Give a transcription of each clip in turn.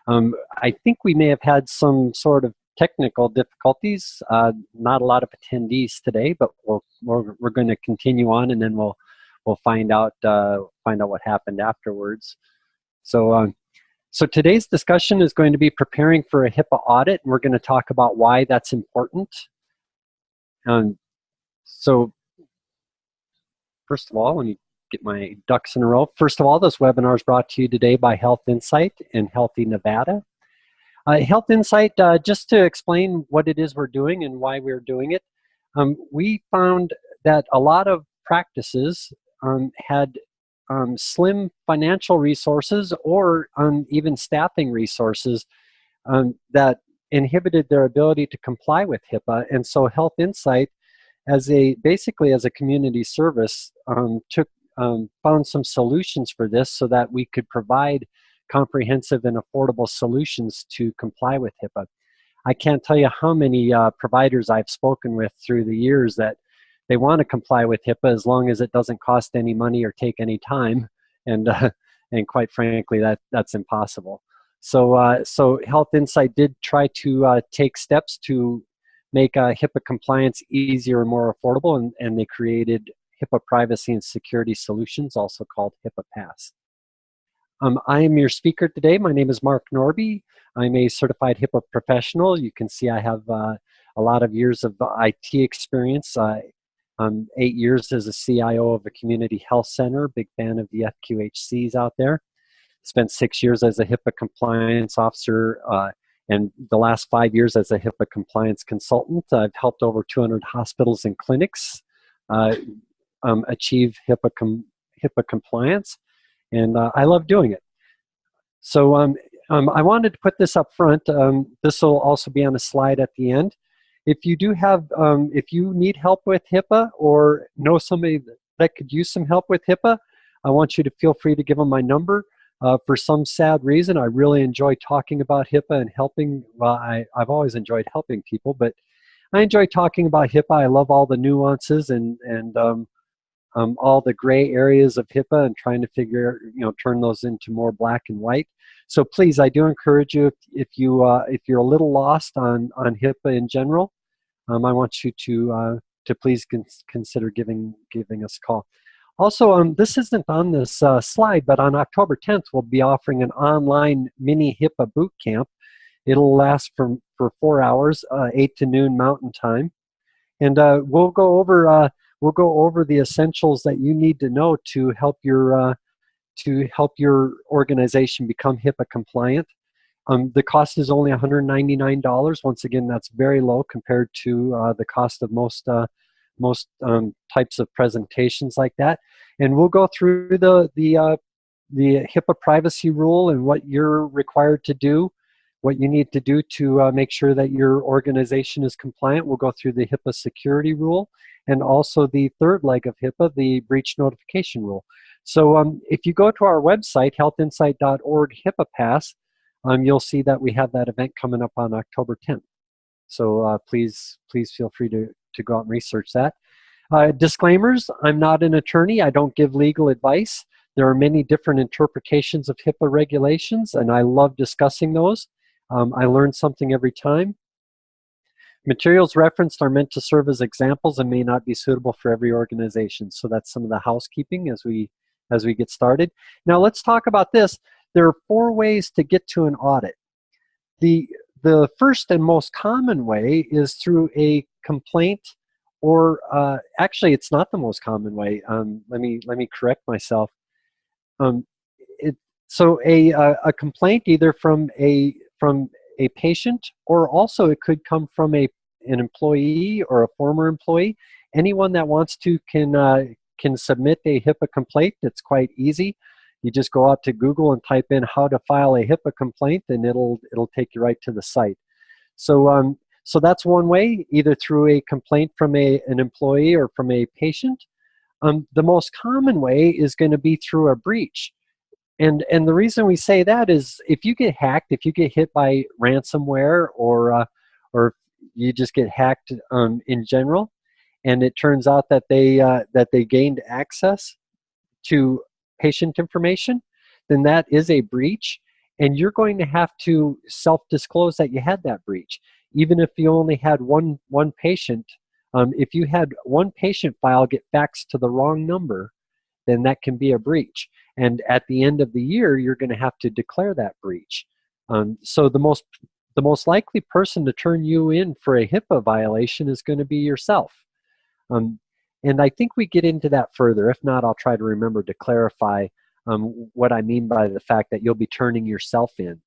I think we may have had some sort of technical difficulties. Not a lot of attendees today, but we're going to continue on, and then we'll find out what happened afterwards. So today's discussion is going to be preparing for a HIPAA audit, and we're going to talk about why that's important. So first of all, let me get my ducks in a row. First of all, this webinar is brought to you today by Health Insight and Healthy Nevada. Health Insight, just to explain what it is we're doing and why we're doing it, we found that a lot of practices had slim financial resources or even staffing resources that inhibited their ability to comply with HIPAA. And so Health Insight, basically as a community service, found some solutions for this so that we could provide comprehensive and affordable solutions to comply with HIPAA. I can't tell you how many providers I've spoken with through the years that they want to comply with HIPAA as long as it doesn't cost any money or take any time, and quite frankly, that's impossible. So Health Insight did try to take steps to make HIPAA compliance easier and more affordable, and they created HIPAA Privacy and Security Solutions, also called HIPAA Pass. I am your speaker today. My name is Mark Norby. I'm a certified HIPAA professional. You can see I have a lot of years of IT experience. 8 years as a CIO of a community health center, big fan of the FQHCs out there. Spent 6 years as a HIPAA compliance officer, and the last 5 years as a HIPAA compliance consultant. I've helped over 200 hospitals and clinics achieve HIPAA compliance, and I love doing it. So I wanted to put this up front. This will also be on a slide at the end. If you do have, if you need help with HIPAA or know somebody that could use some help with HIPAA, I want you to feel free to give them my number. For some sad reason, I really enjoy talking about HIPAA and helping. Well, I've always enjoyed helping people, but I enjoy talking about HIPAA. I love all the nuances and all the gray areas of HIPAA and trying to turn those into more black and white. So please, I do encourage you, if you're a little lost on HIPAA in general, I want you to please consider giving us a call. Also, this isn't on this slide, but on October 10th, we'll be offering an online mini HIPAA boot camp. It'll last for 4 hours, 8 to noon Mountain Time, and we'll go over the essentials that you need to know to help your organization become HIPAA compliant. The cost is only $199. Once again, that's very low compared to the cost of most types of presentations like that. And we'll go through the HIPAA privacy rule and what you're required to do, what you need to do to make sure that your organization is compliant. We'll go through the HIPAA security rule and also the third leg of HIPAA, the breach notification rule. So if you go to our website, healthinsight.org HIPAA Pass, you'll see that we have that event coming up on October 10th. So please feel free to go out and research that. Disclaimers, I'm not an attorney. I don't give legal advice. There are many different interpretations of HIPAA regulations, and I love discussing those. I learn something every time. Materials referenced are meant to serve as examples and may not be suitable for every organization. So that's some of the housekeeping as we get started. Now let's talk about this. There are 4 ways to get to an audit. The first and most common way is through a complaint, or actually it's not the most common way. Let me correct myself. So a complaint either from a patient, or also it could come from an employee or a former employee. Anyone that wants to can submit a HIPAA complaint. It's quite easy. You just go out to Google and type in how to file a HIPAA complaint, and it'll take you right to the site. So so that's one way, either through a complaint from an employee or from a patient. The most common way is going to be through a breach. And the reason we say that is if you get hacked, if you get hit by ransomware, or you just get hacked in general, and it turns out that they gained access to patient information, then that is a breach. and you're going to have to self-disclose that you had that breach. Even if you only had one patient, if you had one patient file get faxed to the wrong number, then that can be a breach. And at the end of the year, you're going to have to declare that breach. So the most likely person to turn you in for a HIPAA violation is going to be yourself. And I think we get into that further. If not, I'll try to remember to clarify what I mean by the fact that you'll be turning yourself in.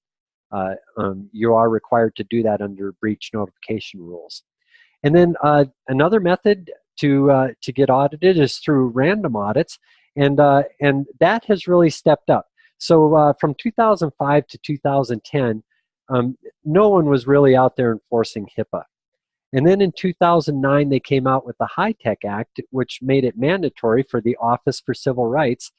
You are required to do that under breach notification rules. And then another method to get audited is through random audits, and that has really stepped up. So from 2005 to 2010, no one was really out there enforcing HIPAA. And then in 2009, they came out with the HITECH Act, which made it mandatory for the Office for Civil Rights.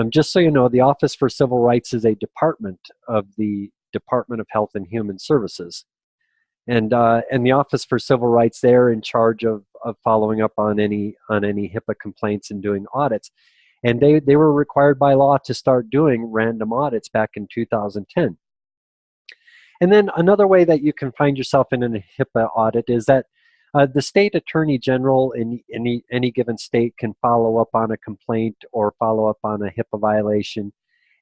Just so you know, the Office for Civil Rights is a department of the Department of Health and Human Services. And the Office for Civil Rights, they're in charge of following up on any HIPAA complaints and doing audits. And they were required by law to start doing random audits back in 2010. And then another way that you can find yourself in a HIPAA audit is that the state attorney general in any given state can follow up on a complaint or follow up on a HIPAA violation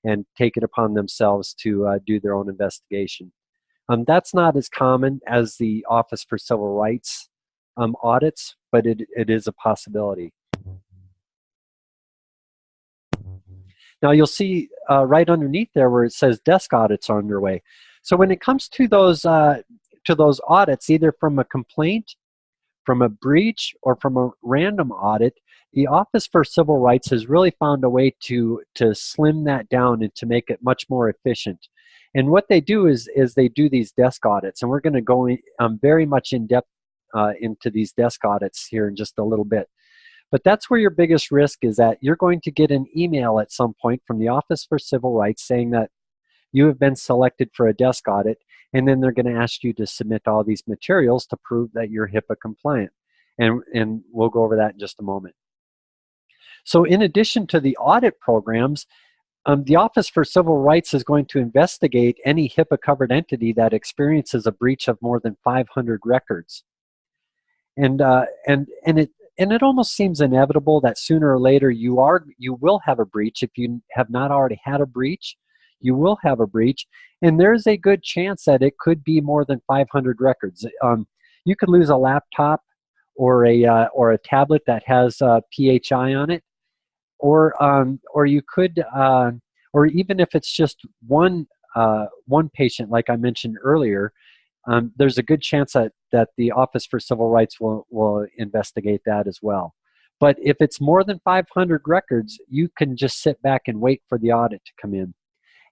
and take it upon themselves to do their own investigation. That's not as common as the Office for Civil Rights audits, but it is a possibility. Now you'll see right underneath there where it says desk audits are underway. So when it comes to those audits, either from a complaint, from a breach, or from a random audit, the Office for Civil Rights has really found a way to slim that down and to make it much more efficient. And what they do is they do these desk audits, and we're going to go very much in depth into these desk audits here in just a little bit. But that's where your biggest risk is, that you're going to get an email at some point from the Office for Civil Rights saying that you have been selected for a desk audit, and then they're going to ask you to submit all these materials to prove that you're HIPAA compliant. And we'll go over that in just a moment. So in addition to the audit programs, the Office for Civil Rights is going to investigate any HIPAA-covered entity that experiences a breach of more than 500 records. And it almost seems inevitable that sooner or later you will have a breach. If you have not already had a breach, you will have a breach, and there's a good chance that it could be more than 500 records. You could lose a laptop or a tablet that has PHI on it, or you could, or even if it's just one patient, like I mentioned earlier, there's a good chance that the Office for Civil Rights will investigate that as well. But if it's more than 500 records, you can just sit back and wait for the audit to come in.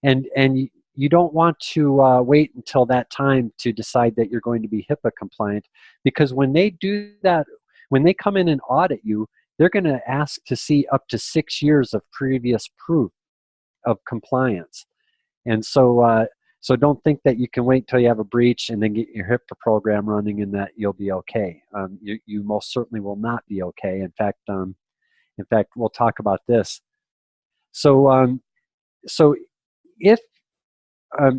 And you don't want to wait until that time to decide that you're going to be HIPAA compliant, because when they do that, when they come in and audit you, they're going to ask to see up to 6 years of previous proof of compliance. And so don't think that you can wait until you have a breach and then get your HIPAA program running and that you'll be okay. You most certainly will not be okay. In fact, we'll talk about this. So if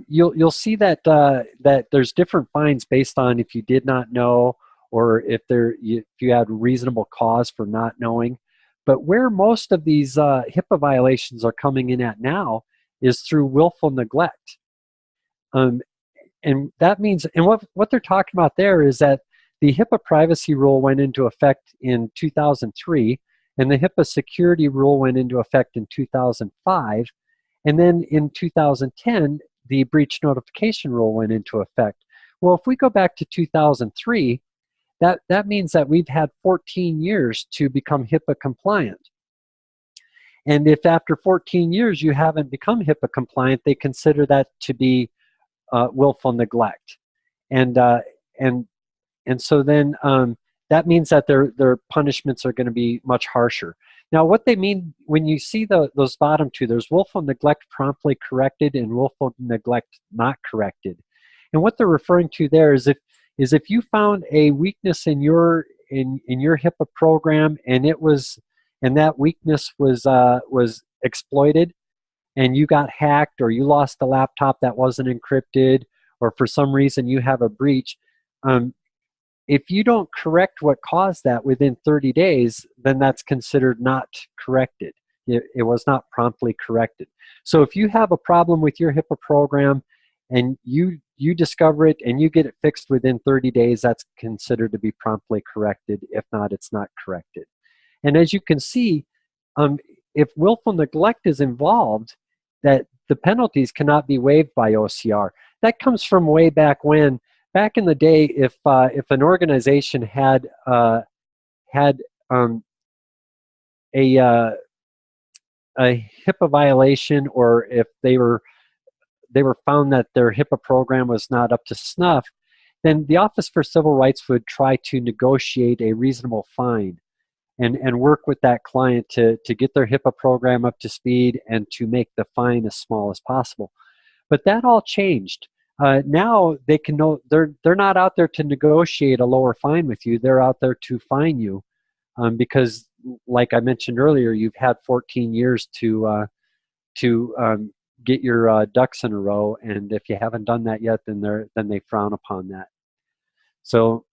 you'll see that that there's different fines based on if you did not know, or if you had reasonable cause for not knowing. But where most of these HIPAA violations are coming in at now is through willful neglect. And that means, and what they're talking about there is that the HIPAA privacy rule went into effect in 2003, and the HIPAA security rule went into effect in 2005. And then in 2010, the breach notification rule went into effect. Well, if we go back to 2003, that means that we've had 14 years to become HIPAA compliant. And if after 14 years you haven't become HIPAA compliant, they consider that to be willful neglect. And so then that means that their punishments are going to be much harsher. Now, what they mean when you see those bottom two, there's willful neglect promptly corrected and willful neglect not corrected. And what they're referring to there is if you found a weakness in your HIPAA program and that weakness was exploited, and you got hacked, or you lost a laptop that wasn't encrypted, or for some reason you have a breach, if you don't correct what caused that within 30 days, then that's considered not corrected. It was not promptly corrected. So if you have a problem with your HIPAA program and you discover it and you get it fixed within 30 days, that's considered to be promptly corrected. If not, it's not corrected. And as you can see, if willful neglect is involved, that the penalties cannot be waived by OCR. That comes from way back when. Back in the day, if an organization had a HIPAA violation, or if they were found that their HIPAA program was not up to snuff, then the Office for Civil Rights would try to negotiate a reasonable fine and work with that client to get their HIPAA program up to speed and to make the fine as small as possible. But that all changed. Now they can know they're not out there to negotiate a lower fine with you. They're out there to fine you, because, like I mentioned earlier, you've had 14 years to get your ducks in a row, and if you haven't done that yet, then they frown upon that. So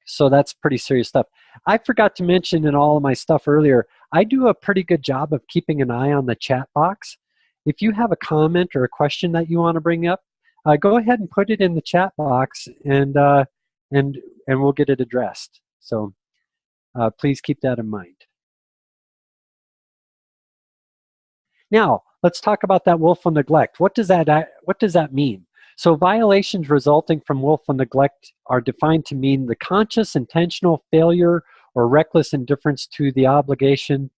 so that's pretty serious stuff. I forgot to mention in all of my stuff earlier, I do a pretty good job of keeping an eye on the chat box. If you have a comment or a question that you want to bring up, go ahead and put it in the chat box, and we'll get it addressed. So please keep that in mind. Now, let's talk about that willful neglect. What does that mean? So violations resulting from willful neglect are defined to mean the conscious, intentional failure or reckless indifference to the obligation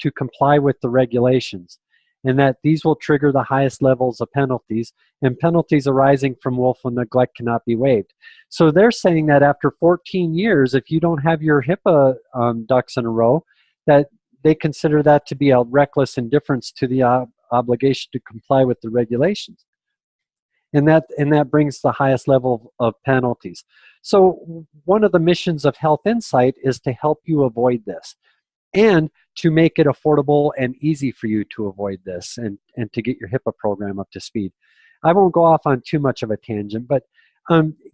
to comply with the regulations, and that these will trigger the highest levels of penalties, and penalties arising from willful neglect cannot be waived. So they're saying that after 14 years, if you don't have your HIPAA ducks in a row, that they consider that to be a reckless indifference to the obligation to comply with the regulations. And that brings the highest level of penalties. So one of the missions of Health Insight is to help you avoid this, and to make it affordable and easy for you to avoid this, and to get your HIPAA program up to speed. I won't go off on too much of a tangent, but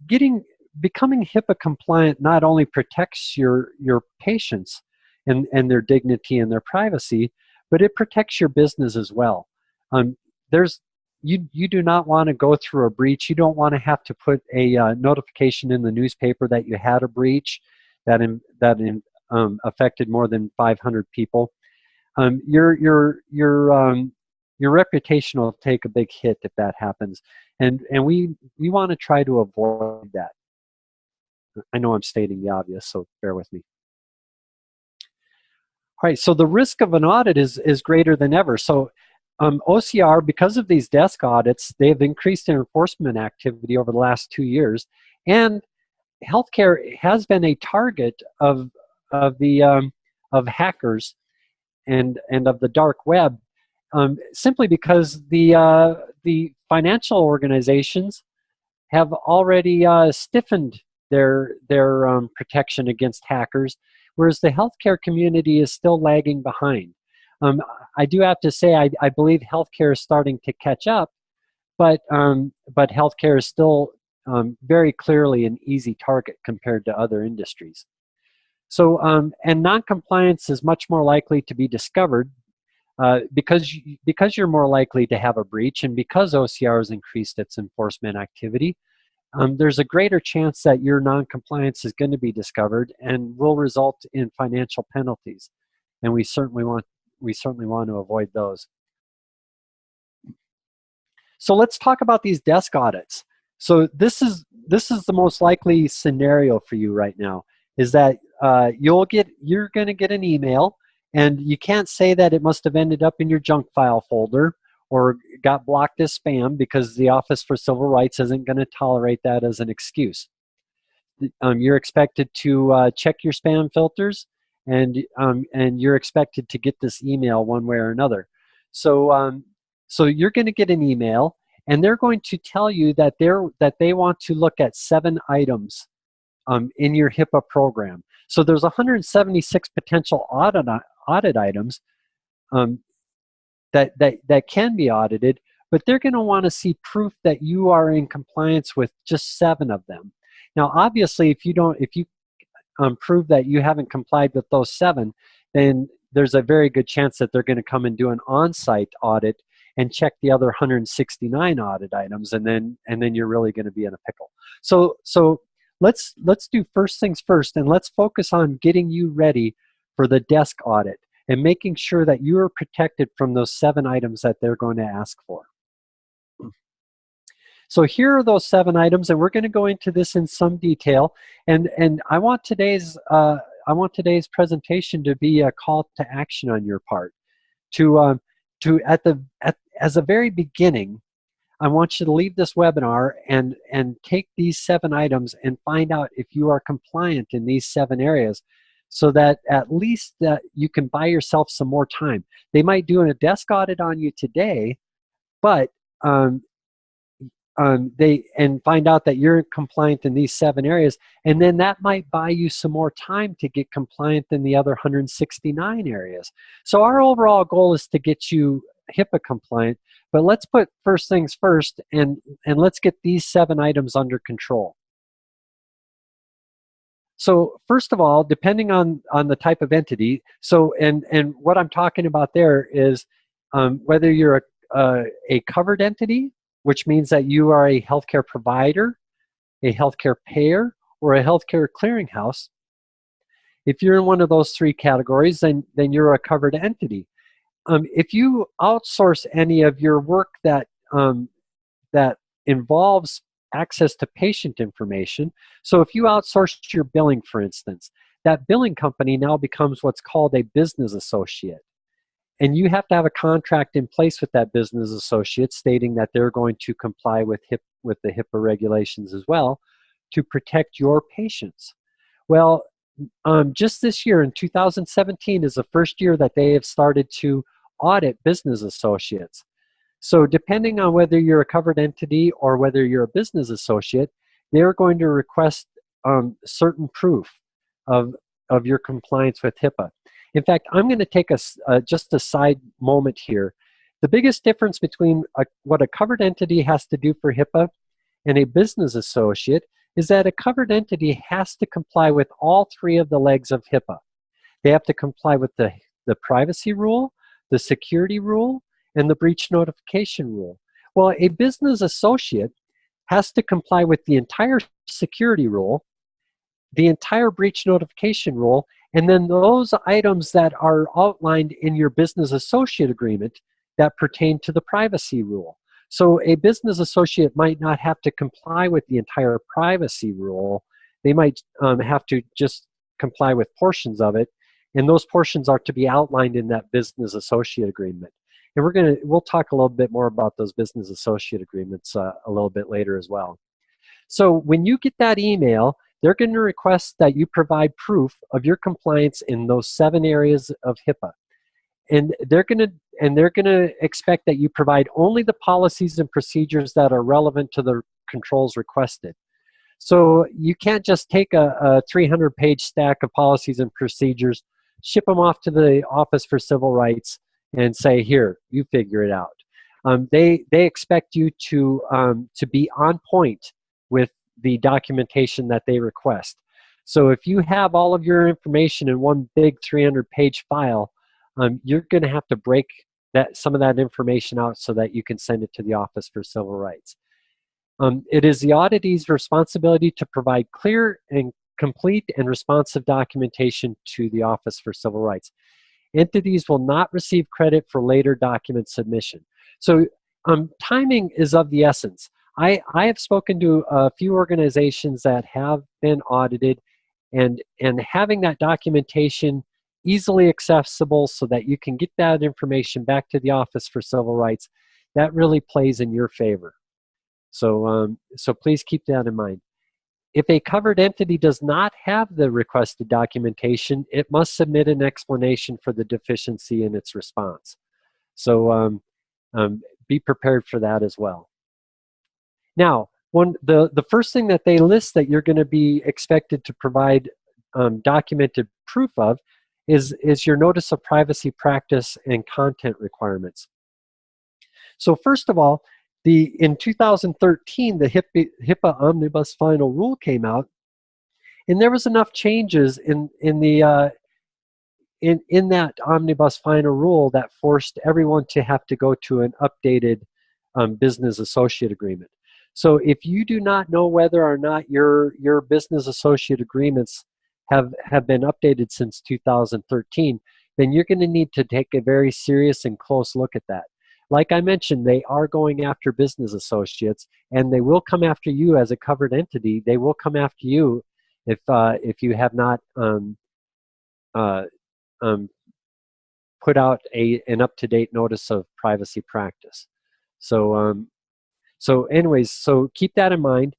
becoming HIPAA compliant not only protects your patients and their dignity and their privacy, but it protects your business as well. You do not want to go through a breach. You don't want to have to put a notification in the newspaper that you had a breach that affected more than 500 people. Your reputation will take a big hit if that happens, and we want to try to avoid that. I know I'm stating the obvious, so bear with me. All right, so the risk of an audit is greater than ever. So OCR, because of these desk audits, they've increased their enforcement activity over the last 2 years, and healthcare has been a target of hackers and of the dark web, simply because the financial organizations have already stiffened their protection against hackers, whereas the healthcare community is still lagging behind. I do have to say, I believe healthcare is starting to catch up, but healthcare is still very clearly an easy target compared to other industries. So, and noncompliance is much more likely to be discovered because you're more likely to have a breach, and because OCR has increased its enforcement activity, there's a greater chance that your noncompliance is going to be discovered and will result in financial penalties, and we certainly want to avoid those. So let's talk about these desk audits. So this is the most likely scenario for you right now, is that you're going to get an email, and you can't say that it must have ended up in your junk file folder or got blocked as spam, because the Office for Civil Rights isn't going to tolerate that as an excuse. You're expected to check your spam filters, and you're expected to get this email one way or another. So so you're going to get an email, and they're going to tell you that they want to look at 7 items in your HIPAA program. So there's 176 potential audit items that can be audited, but they're going to want to see proof that you are in compliance with just 7 of them. Now, obviously, if you prove that you haven't complied with those 7, then there's a very good chance that they're going to come and do an on-site audit and check the other 169 audit items, and then you're really going to be in a pickle. So let's do first things first, and let's focus on getting you ready for the desk audit and making sure that you are protected from those 7 items that they're going to ask for. So here are those 7 items, and we're going to go into this in some detail. And I want today's presentation to be a call to action on your part. As a very beginning, I want you to leave this webinar and take these 7 items and find out if you are compliant in these 7 areas, so that at least that you can buy yourself some more time. They might do a desk audit on you today, but and find out that you're compliant in these 7 areas, and then that might buy you some more time to get compliant in the other 169 areas. So our overall goal is to get you HIPAA compliant, but let's put first things first, and let's get these 7 items under control. So first of all, depending on the type of entity, so and what I'm talking about there is whether you're a covered entity, which means that you are a healthcare provider, a healthcare payer, or a healthcare clearinghouse. If you're in one of those 3 categories, then you're a covered entity. If you outsource any of your work that involves access to patient information, so if you outsource your billing, for instance, that billing company now becomes what's called a business associate. And you have to have a contract in place with that business associate stating that they're going to comply with the HIPAA regulations as well to protect your patients. Well, just this year in 2017 is the first year that they have started to audit business associates. So depending on whether you're a covered entity or whether you're a business associate, they're going to request certain proof of your compliance with HIPAA. In fact, I'm going to take just a side moment here. The biggest difference between what a covered entity has to do for HIPAA and a business associate is that a covered entity has to comply with all 3 of the legs of HIPAA. They have to comply with the privacy rule, the security rule, and the breach notification rule. Well, a business associate has to comply with the entire security rule, the entire breach notification rule, and then those items that are outlined in your business associate agreement that pertain to the privacy rule. So a business associate might not have to comply with the entire privacy rule. They might have to just comply with portions of it, and those portions are to be outlined in that business associate agreement. And we'll talk a little bit more about those business associate agreements a little bit later as well. So when you get that email, they're going to request that you provide proof of your compliance in those 7 areas of HIPAA. And they're going to expect that you provide only the policies and procedures that are relevant to the controls requested. So you can't just take a 300-page stack of policies and procedures, ship them off to the Office for Civil Rights, and say, here, you figure it out. They expect you to be on point with the documentation that they request. So if you have all of your information in one big 300-page file, you're going to have to break some of that information out so that you can send it to the Office for Civil Rights. It is the auditee's responsibility to provide clear and complete and responsive documentation to the Office for Civil Rights. Entities will not receive credit for later document submission. So timing is of the essence. I have spoken to a few organizations that have been audited, and having that documentation easily accessible so that you can get that information back to the Office for Civil Rights, that really plays in your favor. So, so please keep that in mind. If a covered entity does not have the requested documentation, it must submit an explanation for the deficiency in its response. So be prepared for that as well. Now, the first thing that they list that you're going to be expected to provide documented proof of is your notice of privacy practice and content requirements. So first of all, in 2013, the HIPAA Omnibus Final Rule came out, and there was enough changes in that omnibus final rule that forced everyone to have to go to an updated business associate agreement. So if you do not know whether or not your business associate agreements have been updated since 2013, then you're going to need to take a very serious and close look at that. Like I mentioned, they are going after business associates, and they will come after you as a covered entity. They will come after you if you have not put out an up-to-date notice of privacy practice. So anyways, so keep that in mind.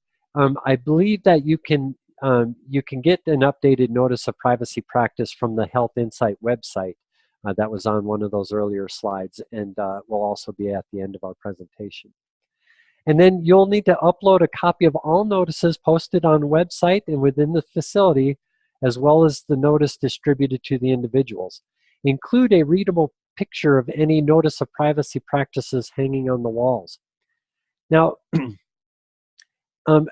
I believe that you can get an updated notice of privacy practice from the Health Insight website. That was on one of those earlier slides, and will also be at the end of our presentation. And then you'll need to upload a copy of all notices posted on the website and within the facility, as well as the notice distributed to the individuals. Include a readable picture of any notice of privacy practices hanging on the walls. Now, an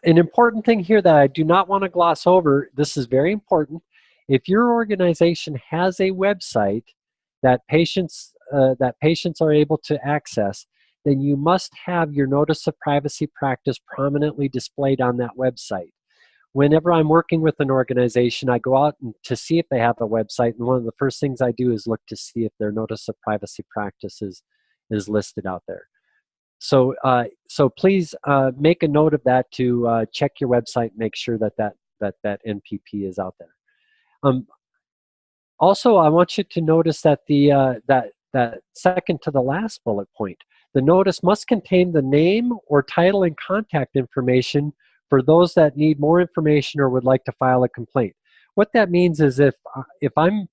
important thing here that I do not want to gloss over, this is very important. If your organization has a website that patients are able to access, then you must have your notice of privacy practice prominently displayed on that website. Whenever I'm working with an organization, I go out to see if they have a website, and one of the first things I do is look to see if their notice of privacy practice is listed out there. So, so please make a note of that to check your website and make sure that NPP is out there. Also, I want you to notice that that second to the last bullet point, the notice must contain the name or title and contact information for those that need more information or would like to file a complaint. What that means is if I'm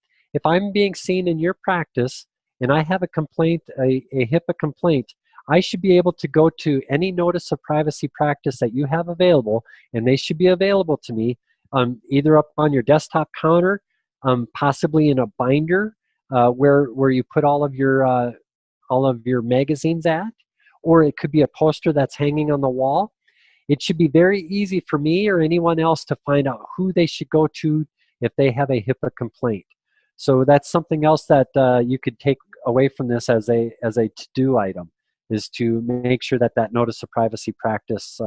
being seen in your practice and I have a complaint, a HIPAA complaint, I should be able to go to any notice of privacy practice that you have available, and they should be available to me either up on your desktop counter, possibly in a binder where you put all of your magazines at, or it could be a poster that's hanging on the wall. It should be very easy for me or anyone else to find out who they should go to if they have a HIPAA complaint. So that's something else that you could take away from this as a to-do item, is to make sure that that notice of privacy practice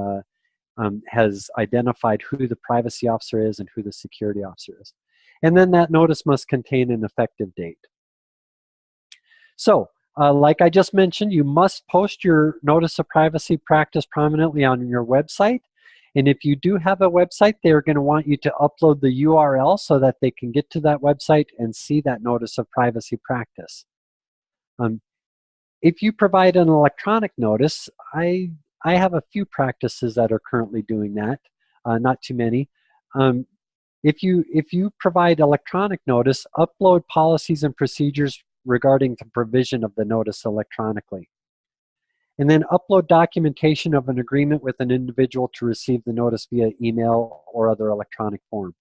has identified who the privacy officer is and who the security officer is. And then that notice must contain an effective date. So, like I just mentioned, you must post your notice of privacy practice prominently on your website. And if you do have a website, they're going to want you to upload the URL so that they can get to that website and see that notice of privacy practice. If you provide an electronic notice, I have a few practices that are currently doing that, not too many. If you provide electronic notice, upload policies and procedures regarding the provision of the notice electronically. And then upload documentation of an agreement with an individual to receive the notice via email or other electronic form.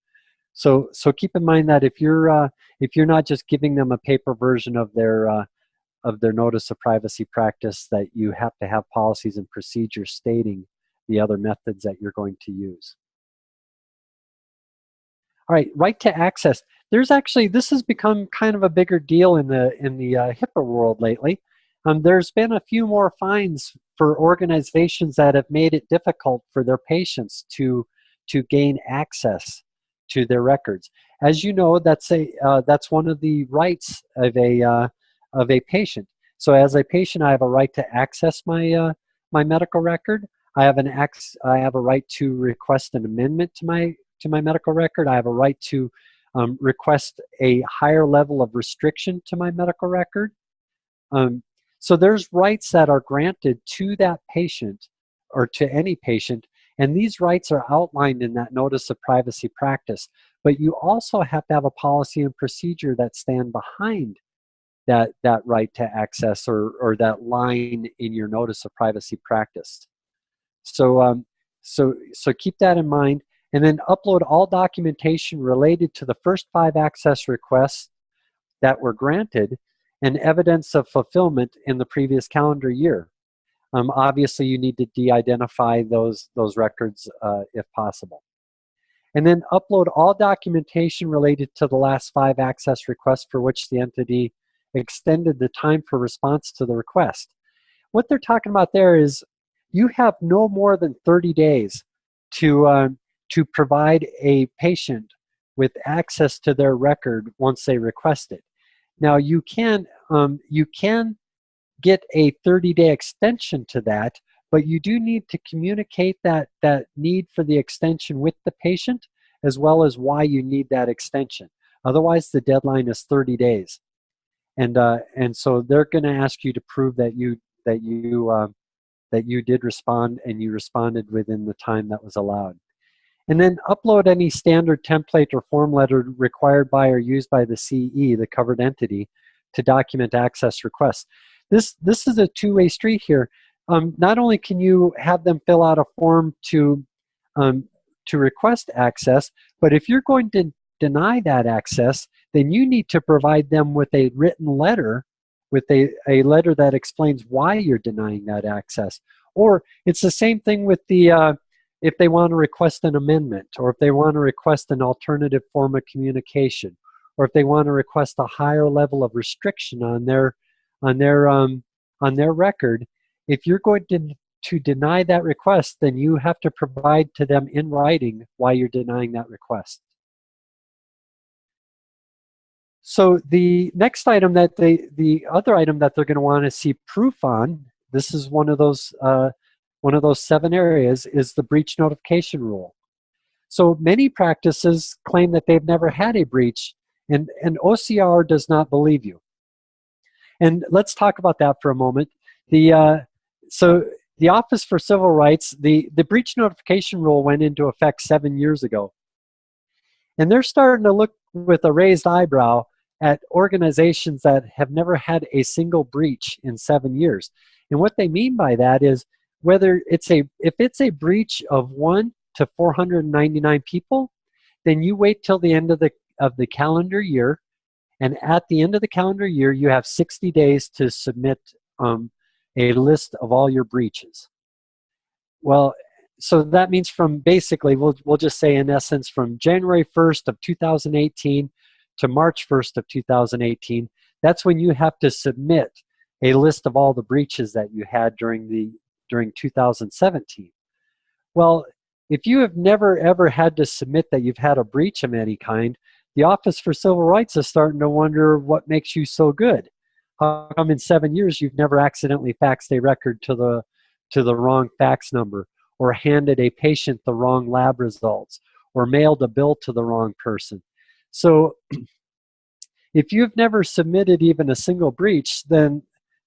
So keep in mind that if you're not just giving them a paper version of their notice of privacy practice, that you have to have policies and procedures stating the other methods that you're going to use. All right, right to access. This has become kind of a bigger deal in the HIPAA world lately. There's been a few more fines for organizations that have made it difficult for their patients to gain access to their records. As you know, that's one of the rights of a patient. So as a patient, I have a right to access my medical record. I have a right to request an amendment to my medical record. I have a right to request a higher level of restriction to my medical record. So there's rights that are granted to that patient or to any patient, and these rights are outlined in that notice of privacy practice. But you also have to have a policy and procedure that stand behind that right to access or that line in your notice of privacy practice. So keep that in mind, and then upload all documentation related to the first 5 access requests that were granted and evidence of fulfillment in the previous calendar year. Obviously, you need to de-identify those records if possible. And then upload all documentation related to the last 5 access requests for which the entity extended the time for response to the request. What they're talking about there is you have no more than 30 days to provide a patient with access to their record once they request it. Now you can get a 30-day extension to that, but you do need to communicate that need for the extension with the patient, as well as why you need that extension. Otherwise, the deadline is 30 days, and so they're going to ask you to prove that you did respond and you responded within the time that was allowed. And then upload any standard template or form letter required by or used by the CE, the covered entity, to document access requests. This is a two-way street here. Not only can you have them fill out a form to request access, but if you're going to deny that access, then you need to provide them with a written letter, with a letter that explains why you're denying that access. Or it's the same thing with the if they want to request an amendment, or if they want to request an alternative form of communication, or if they want to request a higher level of restriction on their record. If you're going to deny that request, then you have to provide to them in writing why you're denying that request. So the next item that the other item that they're going to want to see proof on, this is one of those 7 areas, is the breach notification rule. So many practices claim that they've never had a breach, and OCR does not believe you. And let's talk about that for a moment. So the Office for Civil Rights, the breach notification rule went into effect 7 years ago. And they're starting to look with a raised eyebrow at organizations that have never had a single breach in 7 years. And what they mean by that is if it's a breach of 1 to 499 people, then you wait till the end of the calendar year, and at the end of the calendar year, you have 60 days to submit a list of all your breaches. Well, so that means from basically, we'll just say in essence, from January 1st of 2018 to March 1st of 2018, that's when you have to submit a list of all the breaches that you had during 2017. Well, if you have never ever had to submit that you've had a breach of any kind, the Office for Civil Rights is starting to wonder what makes you so good. How come in 7 years you've never accidentally faxed a record to the wrong fax number, or handed a patient the wrong lab results, or mailed a bill to the wrong person? So if you've never submitted even a single breach, then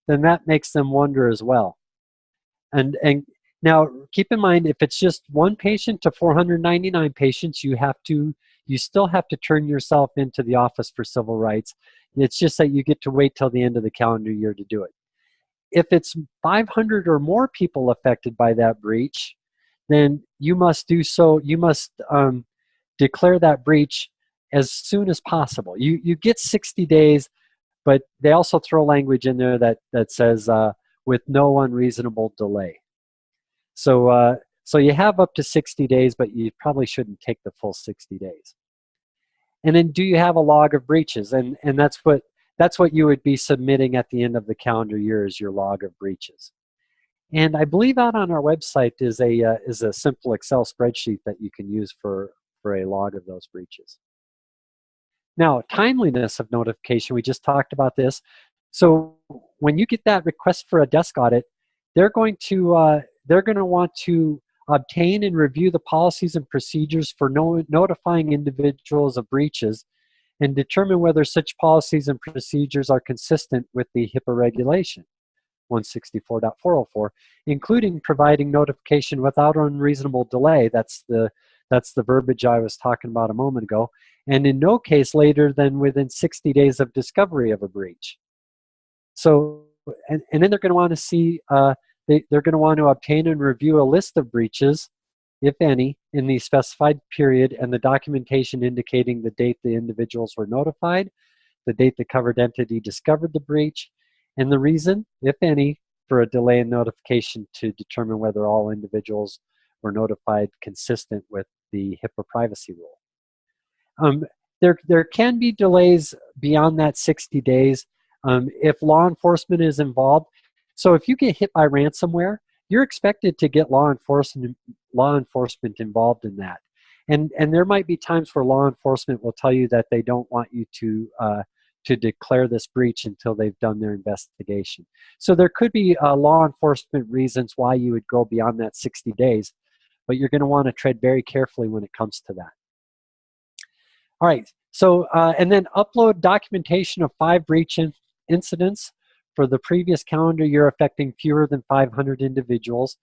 that makes them wonder as well. And now keep in mind, if it's just 1 patient to 499 patients, you still have to turn yourself into the Office for Civil Rights. It's just that you get to wait till the end of the calendar year to do it. If it's 500 or more people affected by that breach, then you must declare that breach as soon as possible. You get 60 days, but they also throw language in there that says with no unreasonable delay. So you have up to 60 days, but you probably shouldn't take the full 60 days. And then, do you have a log of breaches? And that's what you would be submitting at the end of the calendar year, is your log of breaches. And I believe out on our website is a simple Excel spreadsheet that you can use for a log of those breaches. Now, timeliness of notification, we just talked about this. So when you get that request for a desk audit, they're going to want to obtain and review the policies and procedures for notifying individuals of breaches, and determine whether such policies and procedures are consistent with the HIPAA regulation 164.404, including providing notification without unreasonable delay. That's the verbiage I was talking about a moment ago. And in no case later than within 60 days of discovery of a breach. So, and then they're going to want to see, they're going to want to obtain and review a list of breaches, if any, in the specified period, and the documentation indicating the date the individuals were notified, the date the covered entity discovered the breach, and the reason, if any, for a delay in notification to determine whether all individuals were notified consistent with the HIPAA privacy rule. There can be delays beyond that 60 days if law enforcement is involved. So if you get hit by ransomware, you're expected to get law enforcement involved in that. And there might be times where law enforcement will tell you that they don't want you to declare this breach until they've done their investigation. So there could be law enforcement reasons why you would go beyond that 60 days, but you're going to want to tread very carefully when it comes to that. All right, so and then upload documentation of 5 breach incidents for the previous calendar year affecting fewer than 500 individuals,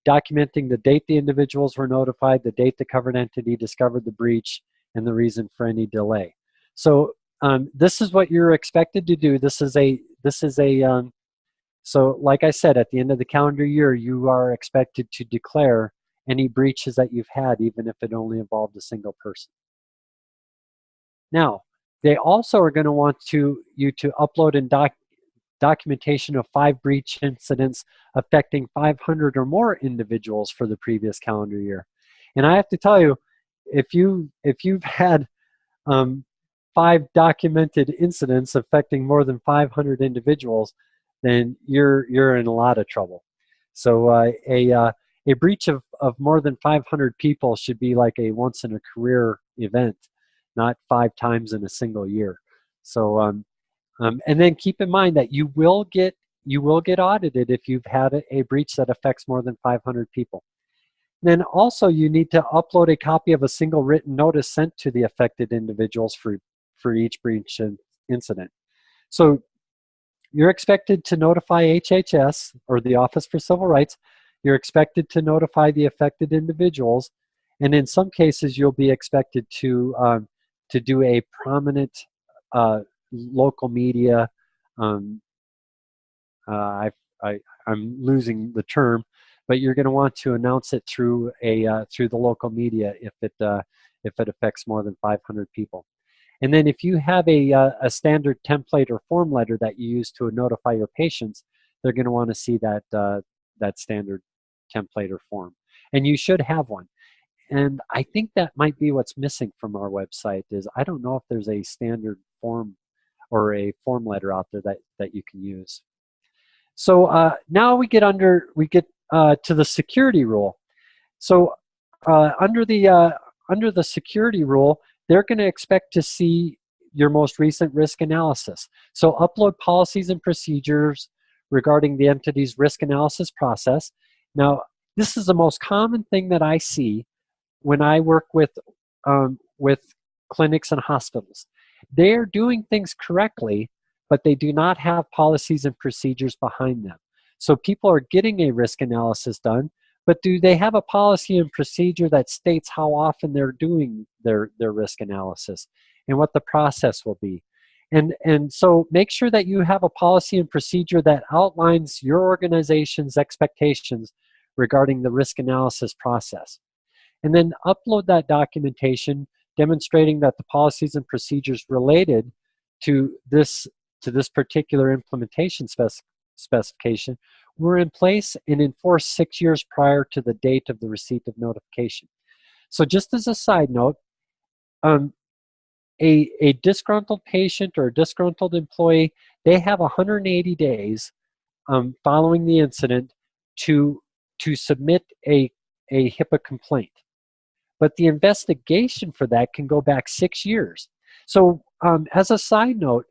documenting the date the individuals were notified, the date the covered entity discovered the breach, and the reason for any delay. So this is what you're expected to do. So like I said, at the end of the calendar year, you are expected to declare any breaches that you've had, even if it only involved a single person. Now, they also are going to want you to upload and documentation of 5 breach incidents affecting 500 or more individuals for the previous calendar year. And I have to tell you, if you've had 5 documented incidents affecting more than 500 individuals, then you're in a lot of trouble. So a breach of more than 500 people should be like a once in a career event, not 5 times in a single year. So and then keep in mind that you will get audited if you've had a breach that affects more than 500 people. Then also you need to upload a copy of a single written notice sent to the affected individuals for each breach incident. So you're expected to notify HHS, or the Office for Civil Rights. You're expected to notify the affected individuals, and in some cases you'll be expected to do a prominent local media. I'm losing the term, but you're going to want to announce it through the local media if it affects more than 500 people. And then if you have a standard template or form letter that you use to notify your patients, they're going to want to see that standard template or form. And you should have one. And I think that might be what's missing from our website is I don't know if there's a standard form or a form letter out there that you can use. So now we get to the security rule. So under the security rule, they're going to expect to see your most recent risk analysis. So upload policies and procedures regarding the entity's risk analysis process. Now, this is the most common thing that I see when I work with clinics and hospitals. They're doing things correctly, but they do not have policies and procedures behind them. So people are getting a risk analysis done, but do they have a policy and procedure that states how often they're doing their risk analysis and what the process will be? And so make sure that you have a policy and procedure that outlines your organization's expectations regarding the risk analysis process. And then upload that documentation demonstrating that the policies and procedures related to this particular implementation specification were in place and enforced 6 years prior to the date of the receipt of notification. So just as a side note, a disgruntled patient or a disgruntled employee, they have 180 days following the incident to submit a HIPAA complaint. But the investigation for that can go back 6 years. So as a side note,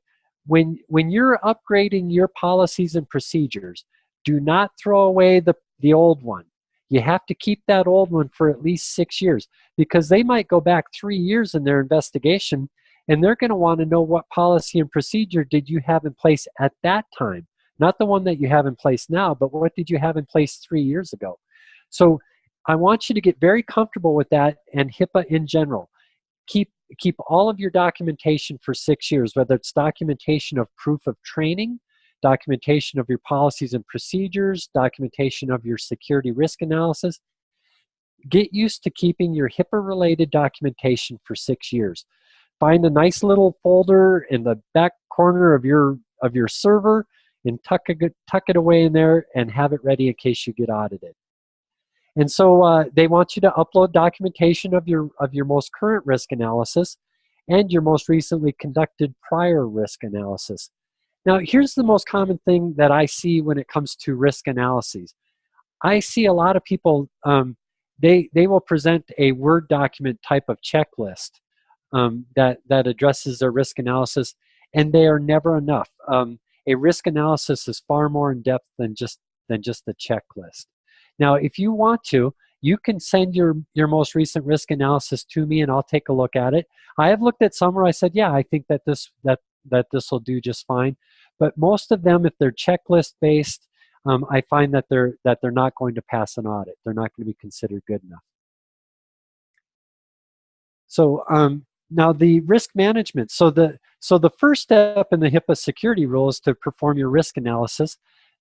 when you're upgrading your policies and procedures, do not throw away the old one. You have to keep that old one for at least 6 years because they might go back 3 years in their investigation and they're going to want to know what policy and procedure did you have in place at that time. Not the one that you have in place now, but what did you have in place 3 years ago? So I want you to get very comfortable with that and HIPAA in general. Keep all of your documentation for 6 years, whether it's documentation of proof of training, documentation of your policies and procedures, documentation of your security risk analysis. Get used to keeping your HIPAA-related documentation for 6 years. Find a nice little folder in the back corner of your server and tuck it away in there and have it ready in case you get audited. And so they want you to upload documentation of your most current risk analysis and your most recently conducted prior risk analysis. Now, here's the most common thing that I see when it comes to risk analyses. I see a lot of people, they will present a Word document type of checklist that addresses their risk analysis, and they are never enough. A risk analysis is far more in depth than just the checklist. Now, if you want to, you can send your most recent risk analysis to me, and I'll take a look at it. I have looked at some where I said, yeah, I think that this will do just fine. But most of them, if they're checklist based, I find that they're not going to pass an audit. They're not going to be considered good enough. So now the risk management. So the first step in the HIPAA security rule is to perform your risk analysis.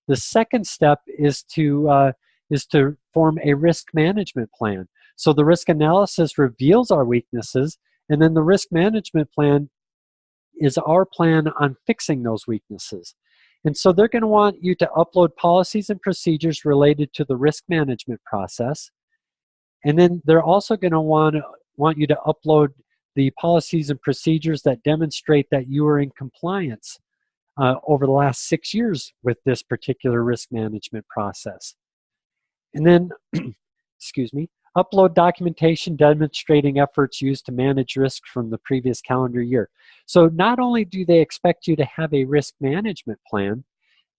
The second step is to form a risk management plan. So the risk analysis reveals our weaknesses, and then the risk management plan is our plan on fixing those weaknesses. And so they're going to want you to upload policies and procedures related to the risk management process. And then they're also going to want you to upload the policies and procedures that demonstrate that you are in compliance over the last 6 years with this particular risk management process. And then, excuse me, upload documentation demonstrating efforts used to manage risk from the previous calendar year. So not only do they expect you to have a risk management plan,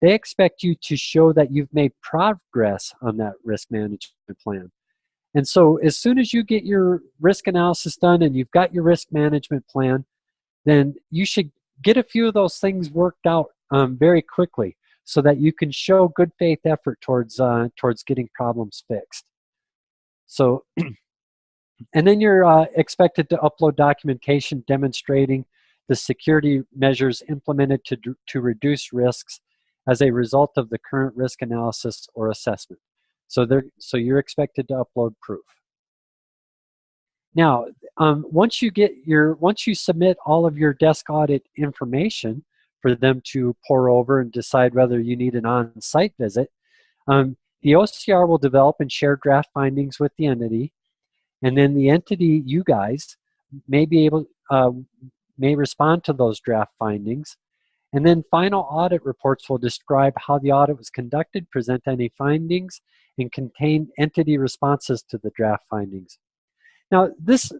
they expect you to show that you've made progress on that risk management plan. And so as soon as you get your risk analysis done and you've got your risk management plan, then you should get a few of those things worked out very quickly so that you can show good faith effort towards getting problems fixed. So, and then you're expected to upload documentation demonstrating the security measures implemented to reduce risks as a result of the current risk analysis or assessment. So you're expected to upload proof. Now, once you submit all of your desk audit information for them to pour over and decide whether you need an on-site visit, the OCR will develop and share draft findings with the entity, and then the entity, you guys, may respond to those draft findings. And then final audit reports will describe how the audit was conducted, present any findings, and contain entity responses to the draft findings. Now, this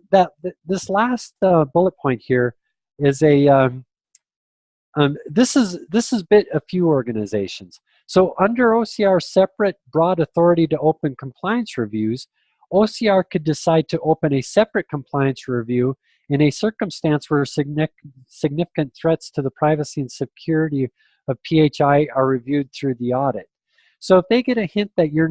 last bullet point here is this is bit a few organizations. So under OCR's separate broad authority to open compliance reviews, OCR could decide to open a separate compliance review in a circumstance where significant threats to the privacy and security of PHI are reviewed through the audit. So if they get a hint that you're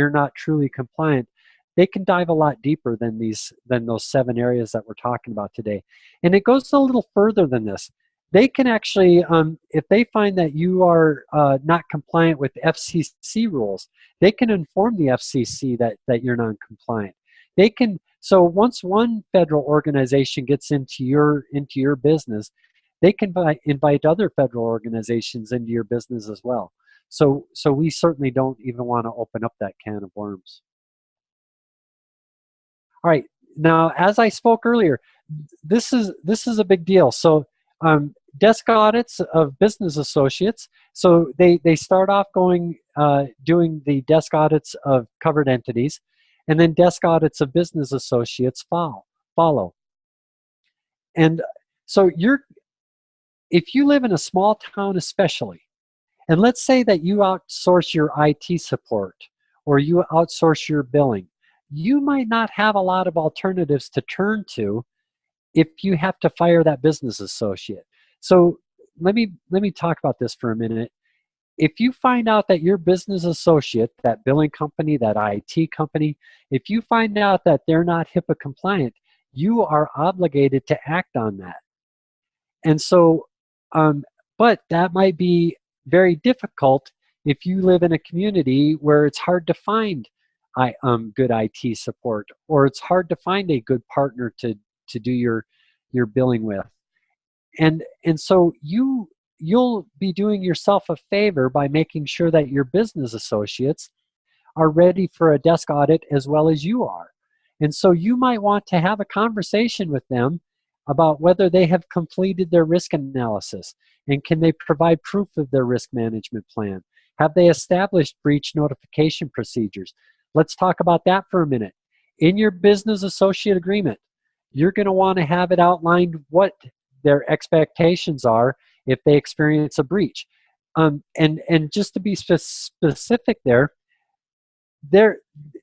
not truly compliant, they can dive a lot deeper than those 7 areas that we're talking about today. And it goes a little further than this. They can actually, if they find that you are not compliant with FCC rules, they can inform the FCC that you're non-compliant. They can. So once one federal organization gets into your business, they can invite other federal organizations into your business as well. So we certainly don't even want to open up that can of worms. All right. Now, as I spoke earlier, this is a big deal. So desk audits of business associates. So they start off doing the desk audits of covered entities, and then desk audits of business associates follow. And so if you live in a small town especially, and let's say that you outsource your IT support or you outsource your billing, you might not have a lot of alternatives to turn to if you have to fire that business associate. So let me talk about this for a minute. If you find out that your business associate, that billing company, that IT company, if you find out that they're not HIPAA compliant, you are obligated to act on that. And so, but that might be very difficult if you live in a community where it's hard to find good IT support, or it's hard to find a good partner to do your billing with. And so you'll be doing yourself a favor by making sure that your business associates are ready for a desk audit as well as you are. And so you might want to have a conversation with them about whether they have completed their risk analysis and can they provide proof of their risk management plan. Have they established breach notification procedures? Let's talk about that for a minute. In your business associate agreement, you're going to want to have it outlined what their expectations are if they experience a breach. And just to be specific there,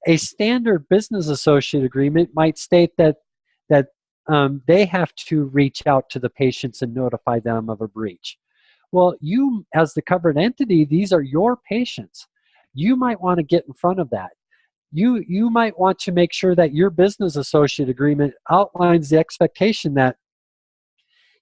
a standard business associate agreement might state that they have to reach out to the patients and notify them of a breach. Well, you, as the covered entity, these are your patients. You might want to get in front of that. You might want to make sure that your business associate agreement outlines the expectation that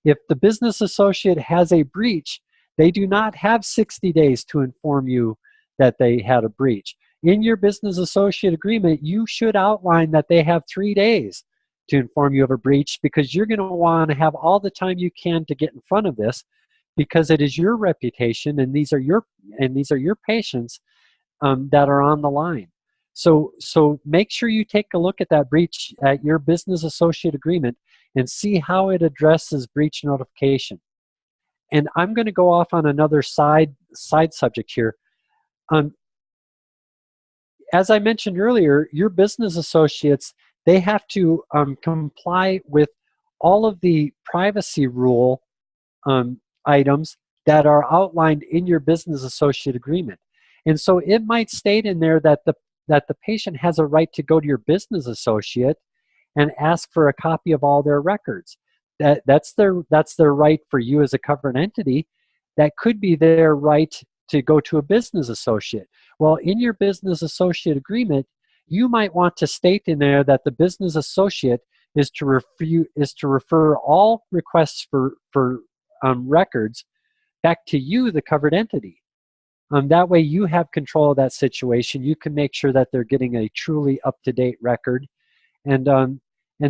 if the business associate has a breach, they do not have 60 days to inform you that they had a breach. In your business associate agreement, you should outline that they have 3 days to inform you of a breach, because you're going to want to have all the time you can to get in front of this, because it is your reputation and these are your patients that are on the line. So make sure you take a look at that breach at your business associate agreement and see how it addresses breach notification. And I'm going to go off on another side subject here. As I mentioned earlier, your business associates, they have to comply with all of the privacy rule items that are outlined in your business associate agreement. And so it might state in there that the patient has a right to go to your business associate and ask for a copy of all their records. That's their right for you as a covered entity. That could be their right to go to a business associate. Well, in your business associate agreement, you might want to state in there that the business associate is to refer all requests for records back to you, the covered entity. That way you have control of that situation. You can make sure that they're getting a truly up-to-date record. And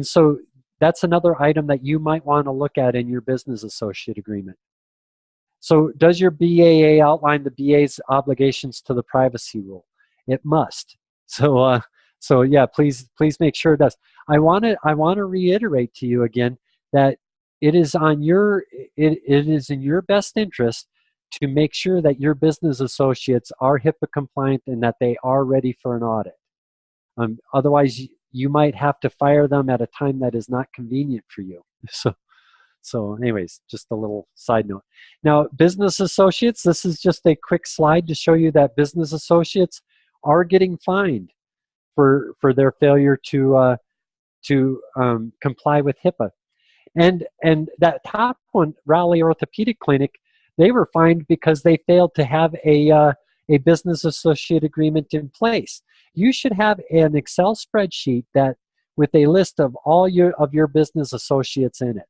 so that's another item that you might want to look at in your business associate agreement. So does your BAA outline the BA's obligations to the privacy rule? It must. So yeah, please make sure it does. I want to reiterate to you again that it is in your best interest to make sure that your business associates are HIPAA compliant and that they are ready for an audit. Otherwise, you might have to fire them at a time that is not convenient for you. So anyways, just a little side note. Now, business associates, this is just a quick slide to show you that business associates are getting fined for their failure to comply with HIPAA. And that top one, Raleigh Orthopedic Clinic, they were fined because they failed to have a business associate agreement in place. You should have an Excel spreadsheet that with a list of all your business associates in it,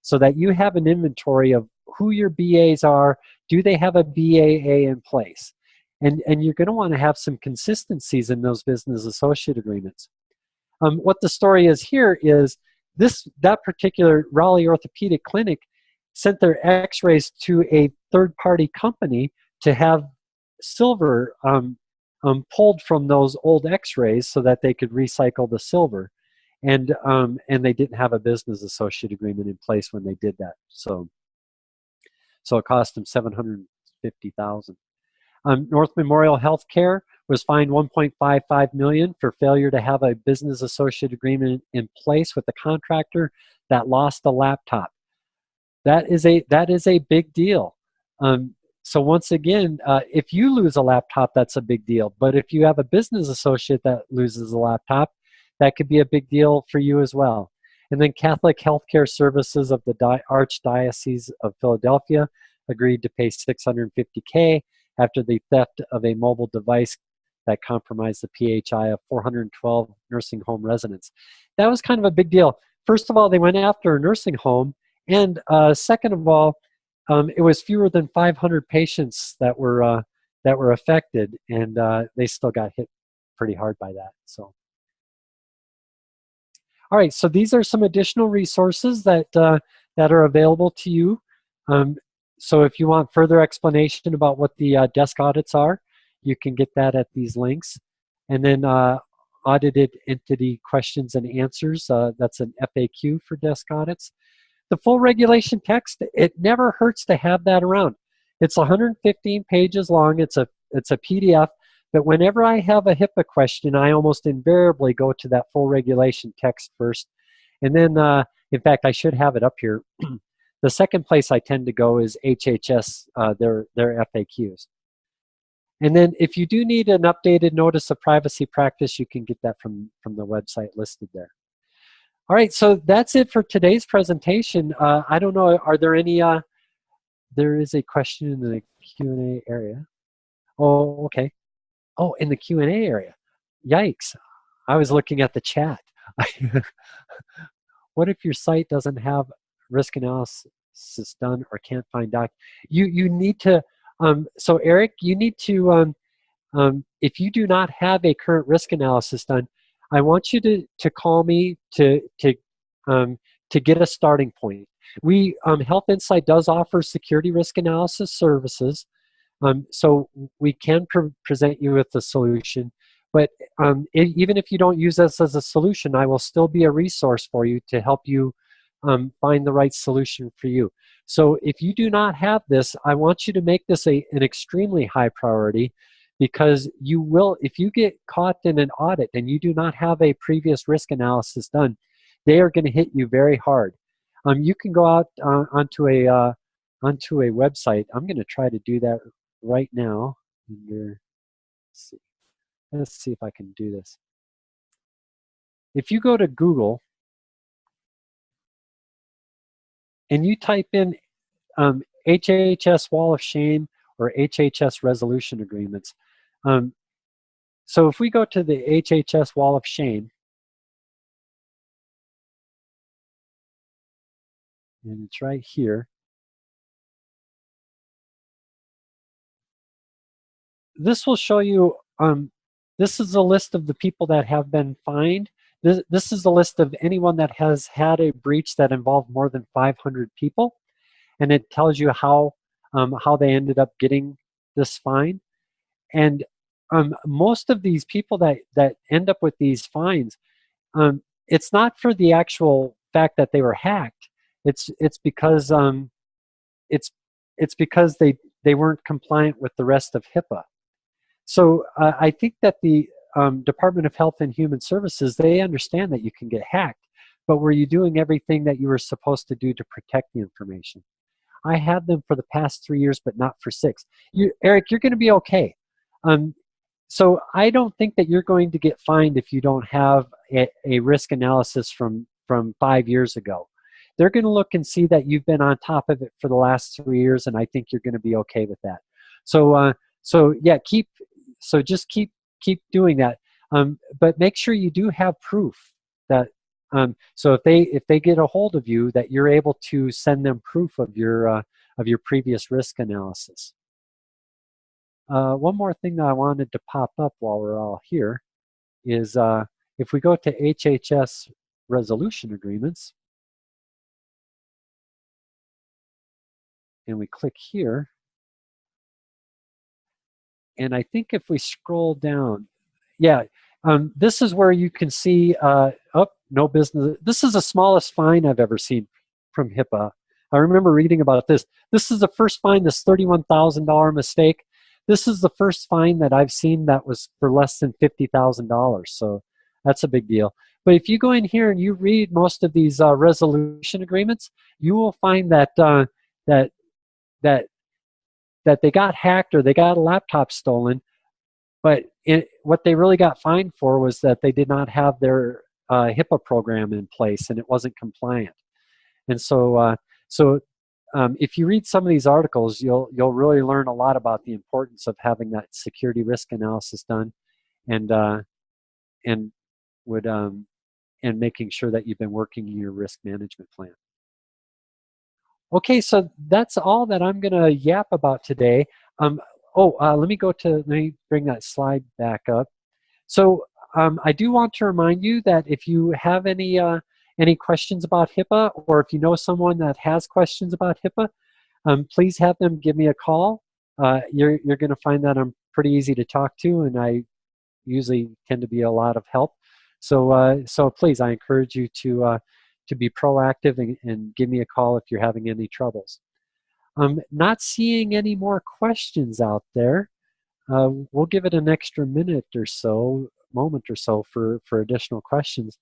so that you have an inventory of who your BAs are. Do they have a BAA in place? And you're going to want to have some consistencies in those business associate agreements. What the story is here is that particular Raleigh Orthopedic Clinic sent their x-rays to a third-party company to have silver pulled from those old x-rays so that they could recycle the silver. And they didn't have a business associate agreement in place when they did that. So it cost them $750,000. North Memorial Healthcare was fined $1.55 million for failure to have a business associate agreement in place with the contractor that lost a laptop. That is a big deal. So once again, if you lose a laptop, that's a big deal. But if you have a business associate that loses a laptop, that could be a big deal for you as well. And then Catholic Healthcare Services of the Archdiocese of Philadelphia agreed to pay $650K after the theft of a mobile device that compromised the PHI of 412 nursing home residents. That was kind of a big deal. First of all, they went after a nursing home, and second of all, it was fewer than 500 patients that were affected, and they still got hit pretty hard by that. So. All right, so these are some additional resources that are available to you. so if you want further explanation about what the desk audits are, you can get that at these links. And then audited entity questions and answers, that's an FAQ for desk audits. The full regulation text, it never hurts to have that around. It's 115 pages long, it's a PDF, but whenever I have a HIPAA question, I almost invariably go to that full regulation text first. And then, in fact, I should have it up here. The second place I tend to go is HHS, their FAQs. And then if you do need an updated notice of privacy practice, you can get that from the website listed there. All right, so that's it for today's presentation. I don't know, are there any, there is a question in the Q&A area. Oh, okay. Oh, in the Q&A area. Yikes, I was looking at the chat. What if your site doesn't have risk analysis done or can't find doc? You need to, so Eric, you need to, if you do not have a current risk analysis done, I want you to call me to get a starting point. We, Health Insight does offer security risk analysis services, so we can present you with a solution. But even if you don't use this as a solution, I will still be a resource for you to help you find the right solution for you. So if you do not have this, I want you to make this an extremely high priority, because you will, if you get caught in an audit and you do not have a previous risk analysis done, they are going to hit you very hard. You can go out onto a website. I'm going to try to do that right now. Let's see if I can do this. If you go to Google and you type in HHS Wall of Shame or HHS Resolution Agreements. So if we go to the HHS Wall of Shame, and it's right here, this will show you, this is a list of the people that have been fined. This is a list of anyone that has had a breach that involved more than 500 people, and it tells you how they ended up getting this fine. And most of these people that end up with these fines, it's not for the actual fact that they were hacked. It's because it's because they weren't compliant with the rest of HIPAA. So I think that the Department of Health and Human Services, they understand that you can get hacked, but were you doing everything that you were supposed to do to protect the information? I had them for the past 3 years, but not for 6. Eric, you're going to be okay. So I don't think that you're going to get fined if you don't have a risk analysis from 5 years ago. They're going to look and see that you've been on top of it for the last 3 years, and I think you're going to be okay with that. So yeah, just keep doing that. But make sure you do have proof that. So if they get a hold of you, that you're able to send them proof of your previous risk analysis. One more thing that I wanted to pop up while we're all here is if we go to HHS resolution agreements and we click here, and I think if we scroll down, yeah, this is where you can see, no business. This is the smallest fine I've ever seen from HIPAA. I remember reading about this. This is the first fine, this $31,000 mistake. This is the first fine that I've seen that was for less than $50,000. So that's a big deal. But if you go in here and you read most of these resolution agreements, you will find that that they got hacked or they got a laptop stolen, but what they really got fined for was that they did not have their HIPAA program in place and it wasn't compliant. And so, if you read some of these articles, you'll really learn a lot about the importance of having that security risk analysis done, and making sure that you've been working in your risk management plan. Okay, so that's all that I'm going to yap about today. Let me bring that slide back up. So I do want to remind you that if you have any questions about HIPAA, or if you know someone that has questions about HIPAA, please have them give me a call. You're going to find that I'm pretty easy to talk to, and I usually tend to be a lot of help. So please, I encourage you to be proactive and give me a call if you're having any troubles. I'm not seeing any more questions out there. We'll give it an extra moment or so for additional questions.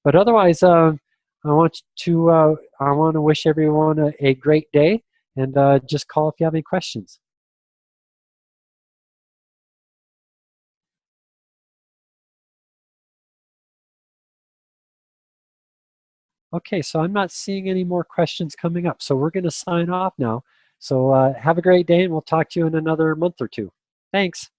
But otherwise, I want to wish everyone a great day, and just call if you have any questions. Okay, so I'm not seeing any more questions coming up, so we're going to sign off now. So have a great day, and we'll talk to you in another month or two. Thanks.